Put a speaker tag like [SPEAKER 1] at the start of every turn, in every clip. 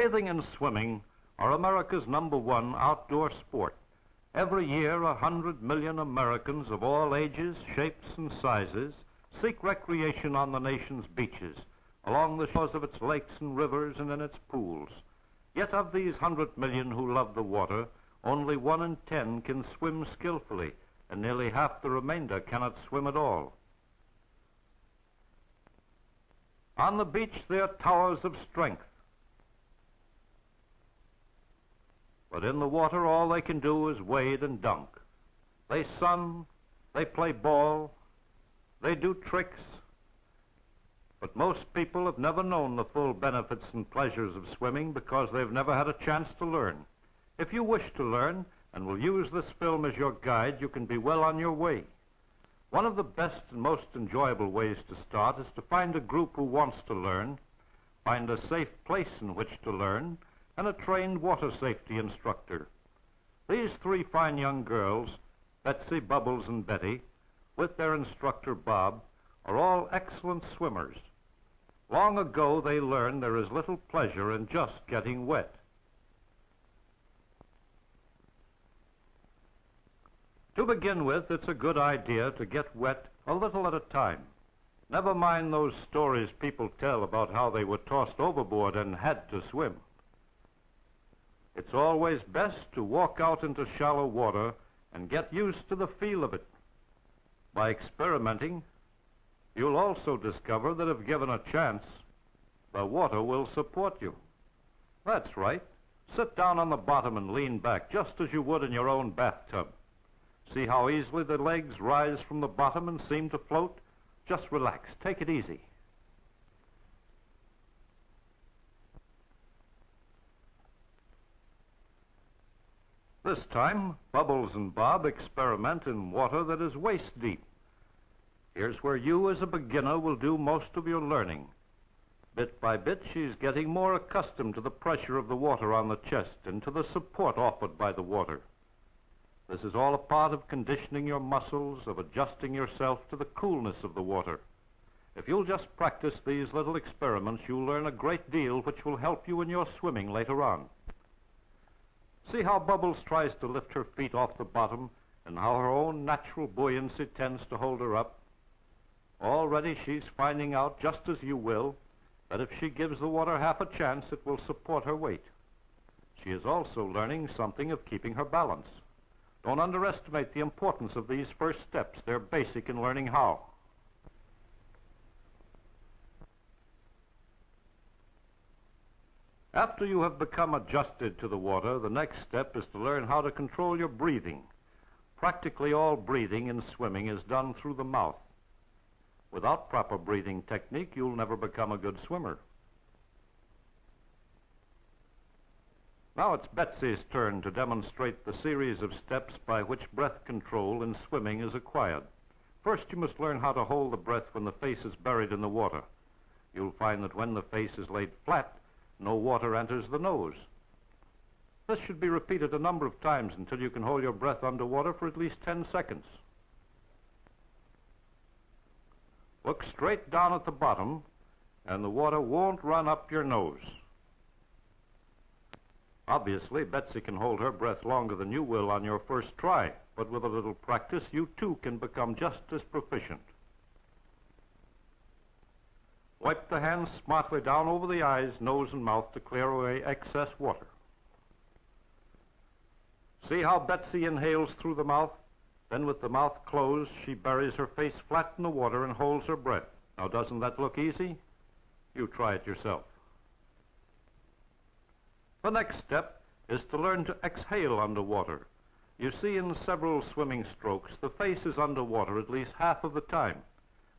[SPEAKER 1] Bathing and swimming are America's #1 outdoor sport. Every year, 100 million Americans of all ages, shapes, and sizes seek recreation on the nation's beaches, along the shores of its lakes and rivers and in its pools. Yet of these 100 million who love the water, only 1 in 10 can swim skillfully, and nearly half the remainder cannot swim at all. On the beach, they are towers of strength. But in the water, all they can do is wade and dunk. They sun, they play ball, they do tricks. But most people have never known the full benefits and pleasures of swimming because they've never had a chance to learn. If you wish to learn and will use this film as your guide, you can be well on your way. One of the best and most enjoyable ways to start is to find a group who wants to learn, find a safe place in which to learn, and a trained water safety instructor. These 3 fine young girls, Betsy, Bubbles, and Betty, with their instructor Bob, are all excellent swimmers. Long ago they learned there is little pleasure in just getting wet. To begin with, it's a good idea to get wet a little at a time. Never mind those stories people tell about how they were tossed overboard and had to swim. It's always best to walk out into shallow water and get used to the feel of it. By experimenting, you'll also discover that if given a chance, the water will support you. That's right. Sit down on the bottom and lean back, just as you would in your own bathtub. See how easily the legs rise from the bottom and seem to float? Just relax. Take it easy. This time, Bubbles and Bob experiment in water that is waist deep. Here's where you, as a beginner, will do most of your learning. Bit by bit, she's getting more accustomed to the pressure of the water on the chest and to the support offered by the water. This is all a part of conditioning your muscles, of adjusting yourself to the coolness of the water. If you'll just practice these little experiments, you'll learn a great deal which will help you in your swimming later on. See how Bubbles tries to lift her feet off the bottom and how her own natural buoyancy tends to hold her up. Already she's finding out, just as you will, that if she gives the water half a chance, it will support her weight. She is also learning something of keeping her balance. Don't underestimate the importance of these first steps. They're basic in learning how. After you have become adjusted to the water, the next step is to learn how to control your breathing. Practically all breathing in swimming is done through the mouth. Without proper breathing technique, you'll never become a good swimmer. Now it's Betsy's turn to demonstrate the series of steps by which breath control in swimming is acquired. First, you must learn how to hold the breath when the face is buried in the water. You'll find that when the face is laid flat, no water enters the nose. This should be repeated a number of times until you can hold your breath underwater for at least 10 seconds. Look straight down at the bottom, and the water won't run up your nose. Obviously, Betsy can hold her breath longer than you will on your first try, but with a little practice, you too can become just as proficient. Wipe the hands smartly down over the eyes, nose, and mouth to clear away excess water. See how Betsy inhales through the mouth? Then with the mouth closed, she buries her face flat in the water and holds her breath. Now, doesn't that look easy? You try it yourself. The next step is to learn to exhale underwater. You see, in several swimming strokes, the face is underwater at least half of the time.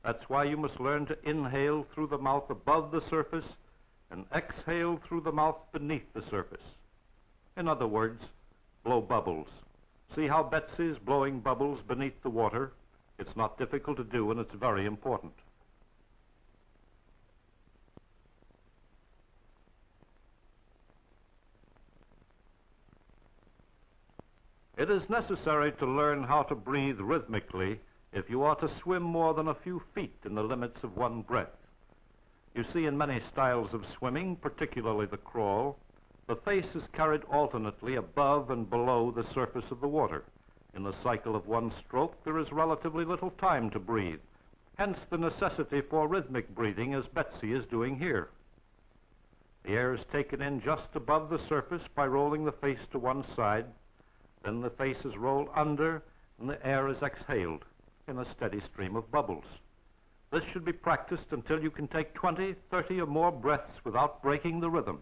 [SPEAKER 1] That's why you must learn to inhale through the mouth above the surface and exhale through the mouth beneath the surface. In other words, blow bubbles. See how Betsy is blowing bubbles beneath the water? It's not difficult to do, and it's very important. It is necessary to learn how to breathe rhythmically if you are to swim more than a few feet in the limits of one breath. You see, in many styles of swimming, particularly the crawl, The face is carried alternately above and below the surface of the water. In the cycle of one stroke, there is relatively little time to breathe, hence the necessity for rhythmic breathing as Betsy is doing here. The air is taken in just above the surface by rolling the face to one side, then the face is rolled under and the air is exhaled in a steady stream of bubbles. This should be practiced until you can take 20, 30 or more breaths without breaking the rhythm,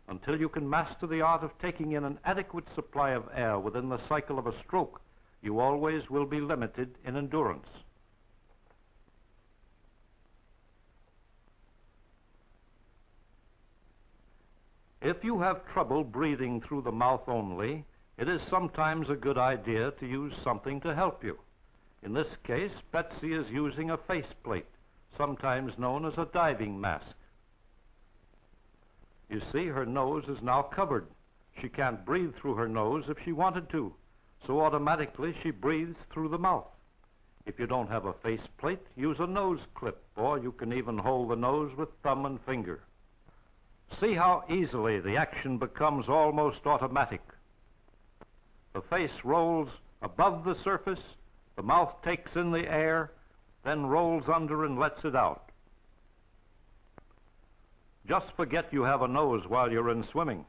[SPEAKER 1] until you can master the art of taking in an adequate supply of air within the cycle of a stroke. You always will be limited in endurance. If you have trouble breathing through the mouth only, it is sometimes a good idea to use something to help you. In this case, Betsy is using a faceplate, sometimes known as a diving mask. You see, her nose is now covered. She can't breathe through her nose if she wanted to, so automatically she breathes through the mouth. If you don't have a faceplate, use a nose clip, or you can even hold the nose with thumb and finger. See how easily the action becomes almost automatic. The face rolls above the surface, the mouth takes in the air, then rolls under and lets it out. Just forget you have a nose while you're in swimming.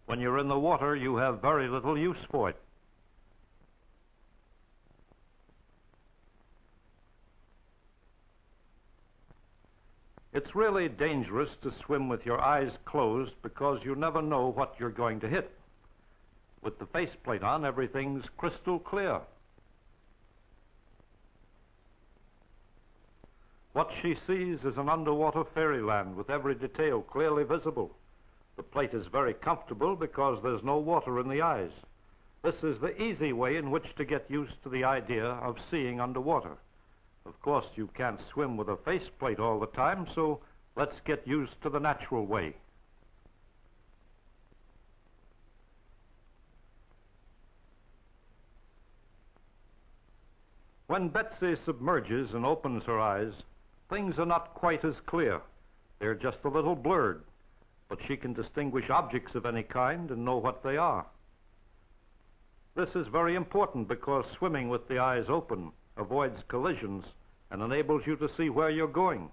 [SPEAKER 1] When you're in the water, you have very little use for it. It's really dangerous to swim with your eyes closed because you never know what you're going to hit. With the faceplate on, everything's crystal clear. What she sees is an underwater fairyland with every detail clearly visible. The plate is very comfortable because there's no water in the eyes. This is the easy way in which to get used to the idea of seeing underwater. Of course, you can't swim with a faceplate all the time, so let's get used to the natural way. When Betsy submerges and opens her eyes, things are not quite as clear. They're just a little blurred, but she can distinguish objects of any kind and know what they are. This is very important because swimming with the eyes open avoids collisions and enables you to see where you're going.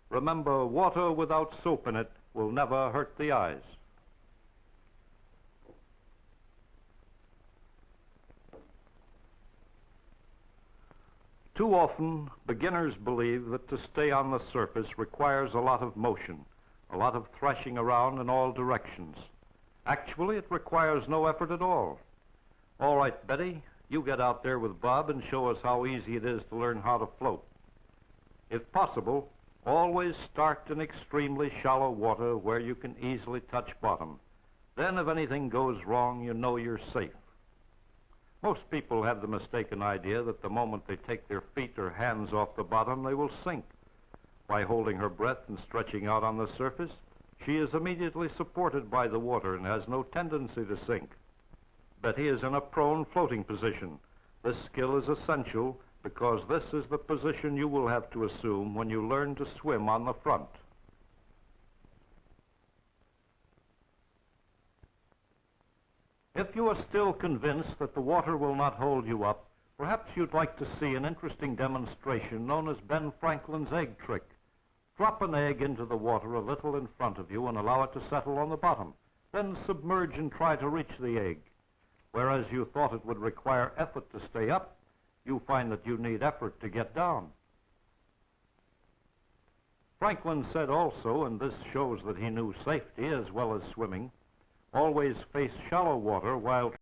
[SPEAKER 1] Remember, water without soap in it will never hurt the eyes. Too often, beginners believe that to stay on the surface requires a lot of motion, a lot of thrashing around in all directions. Actually, it requires no effort at all. All right, Betty, you get out there with Bob and show us how easy it is to learn how to float. If possible, always start in extremely shallow water where you can easily touch bottom. Then if anything goes wrong, you know you're safe. Most people have the mistaken idea that the moment they take their feet or hands off the bottom, they will sink. By holding her breath and stretching out on the surface, she is immediately supported by the water and has no tendency to sink. Betty is in a prone floating position. This skill is essential because this is the position you will have to assume when you learn to swim on the front. If you are still convinced that the water will not hold you up, perhaps you'd like to see an interesting demonstration known as Ben Franklin's egg trick. Drop an egg into the water a little in front of you and allow it to settle on the bottom. Then submerge and try to reach the egg. Whereas you thought it would require effort to stay up, you find that you need effort to get down. Franklin said also, and this shows that he knew safety as well as swimming, always face shallow water while